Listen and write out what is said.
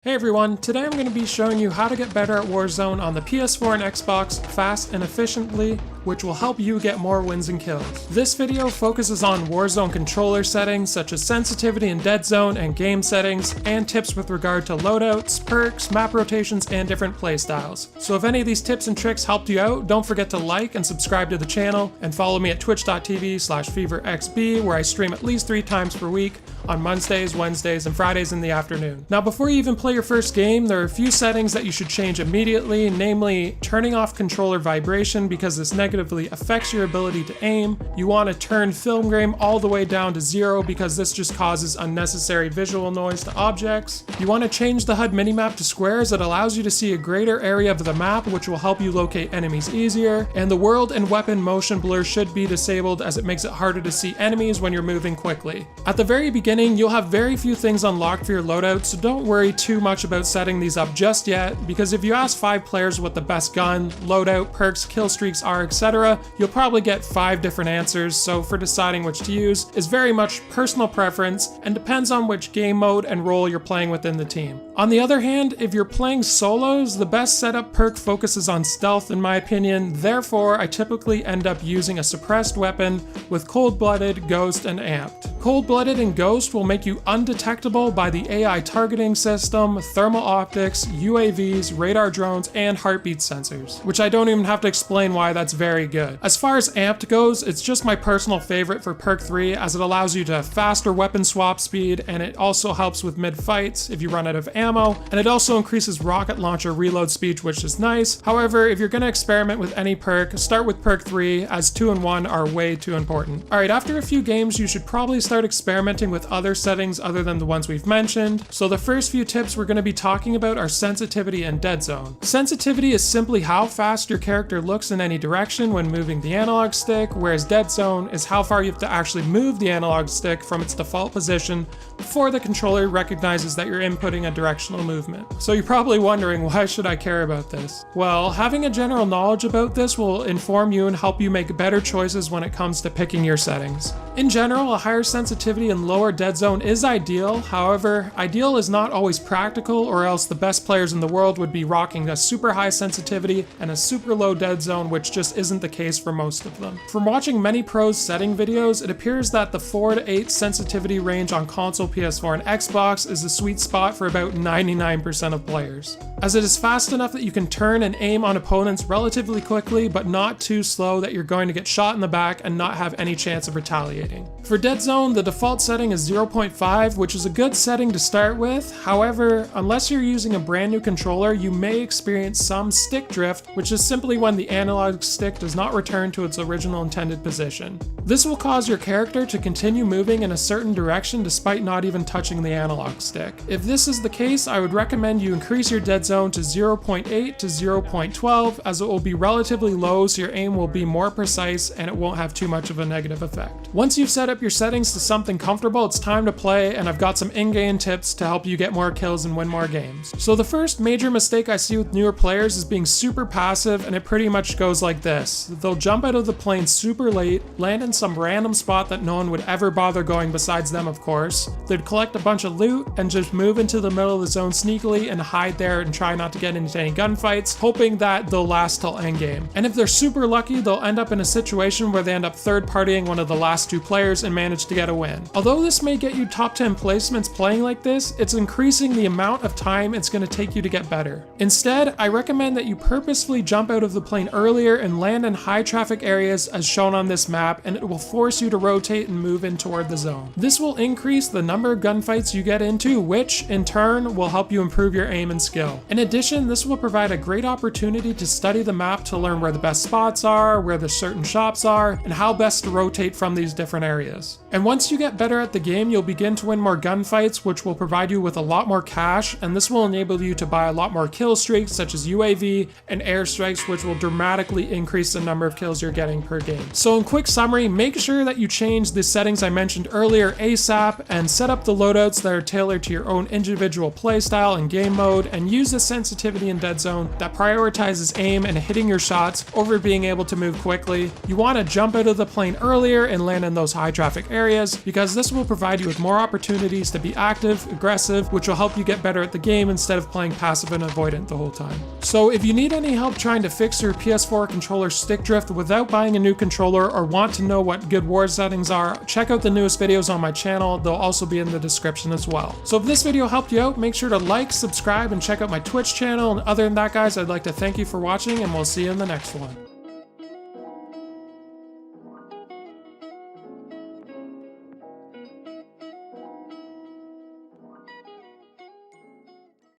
Hey everyone, today I'm going to be showing you how to get better at Warzone on the PS4 and Xbox fast and efficiently, which will help you get more wins and kills. This video focuses on Warzone controller settings such as sensitivity and dead zone and game settings, and tips with regard to loadouts, perks, map rotations, and different playstyles. So if any of these tips and tricks helped you out, don't forget to like and subscribe to the channel, and follow me at twitch.tv/Feverxb, where I stream at least 3 times per week on Mondays, Wednesdays, and Fridays in the afternoon. Now before you even play your first game, there are a few settings that you should change immediately, namely turning off controller vibration because this negatively affects your ability to aim. You want to turn film grain all the way down to 0 because this just causes unnecessary visual noise to objects. You want to change the HUD Map To Square as it allows you to see a greater area of the map, which will help you locate enemies easier. And the world and weapon motion blur should be disabled as it makes it harder to see enemies when you're moving quickly. At the very beginning, you'll have very few things unlocked for your loadout, so don't worry too much about setting these up just yet, because if you ask 5 players what the best gun, loadout, perks, killstreaks are, etc., you'll probably get 5 different answers, so for deciding which to use is very much personal preference and depends on which game mode and role you're playing within the team. On the other hand, if you're playing solos, the best setup perk focuses on stealth in my opinion, therefore I typically end up using a suppressed weapon with cold-blooded, ghost, and amped. Cold-blooded and ghost will make you undetectable by the AI targeting system, thermal optics, UAVs, radar drones, and heartbeat sensors, which I don't even have to explain why that's very good. As far as amped goes, it's just my personal favorite for perk 3 as it allows you to have faster weapon swap speed, and it also helps with mid-fights if you run out of ammo, and it also increases rocket launcher reload speed, which is nice. However, if you're going to experiment with any perk, start with perk 3 as 2 and 1 are way too important. Alright, after a few games you should probably start experimenting with other settings other than the ones we've mentioned. So the first few tips we're going to be talking about are sensitivity and dead zone. Sensitivity is simply how fast your character looks in any direction when moving the analog stick, whereas dead zone is how far you have to actually move the analog stick from its default position before the controller recognizes that you're inputting a directional movement. So you're probably wondering, why should I care about this? Well, having a general knowledge about this will inform you and help you make better choices when it comes to picking your settings. In general, a higher sensitivity and lower dead zone is ideal. However, ideal is not always practical, or else the best players in the world would be rocking a super high sensitivity and a super low dead zone, which just isn't the case for most of them. From watching many pros setting videos, it appears that the 4 to 8 sensitivity range on console, PS4, and Xbox is the sweet spot for about 99% of players, as it is fast enough that you can turn and aim on opponents relatively quickly, but not too slow that you're going to get shot in the back and not have any chance of retaliating. For dead zone, the default setting is 0.5, which is a good setting to start with. However, unless you're using a brand new controller, you may experience some stick drift, which is simply when the analog stick does not return to its original intended position. This will cause your character to continue moving in a certain direction despite not even touching the analog stick. If this is the case, I would recommend you increase your dead zone to 0.8 to 0.12, as it will be relatively low so your aim will be more precise and it won't have too much of a negative effect. Once you've set up your settings to something comfortable, it's time to play, and I've got some in-game tips to help you get more kills and win more games. So the first major mistake I see with newer players is being super passive, and it pretty much goes like this. They'll jump out of the plane super late, land in some random spot that no one would ever bother going besides them, of course. They'd collect a bunch of loot and just move into the middle of the zone sneakily and hide there and try not to get into any gunfights, hoping that they'll last till endgame. And if they're super lucky, they'll end up in a situation where they end up third-partying one of the last 2 players and manage to get a win. Although this may get you top 10 placements playing like this, it's increasing the amount of time it's going to take you to get better. Instead, I recommend that you purposefully jump out of the plane earlier and land in high traffic areas as shown on this map, and it will force you to rotate and move in toward the zone. This will increase the number of gunfights you get into, which in turn will help you improve your aim and skill. In addition, this will provide a great opportunity to study the map to learn where the best spots are, where the certain shops are, and how best to rotate from these different areas. And once you get better at the game, you'll begin to win more gunfights, which will provide you with a lot more cash, and this will enable you to buy a lot more kill streaks such as UAV and airstrikes, which will dramatically increase the number of kills you're getting per game. So in quick summary, make sure that you change the settings I mentioned earlier ASAP and set up the loadouts that are tailored to your own individual playstyle and game mode, and use the sensitivity and dead zone that prioritizes aim and hitting your shots over being able to move quickly. You want to jump out of the plane earlier and land in those high traffic areas areas, because this will provide you with more opportunities to be active, aggressive, which will help you get better at the game instead of playing passive and avoidant the whole time. So if you need any help trying to fix your PS4 controller stick drift without buying a new controller, or want to know what good war settings are, check out the newest videos on my channel. They'll also be in the description as well. So if this video helped you out, make sure to like, subscribe, and check out my Twitch channel. And other than that, guys, I'd like to thank you for watching, and we'll see you in the next one.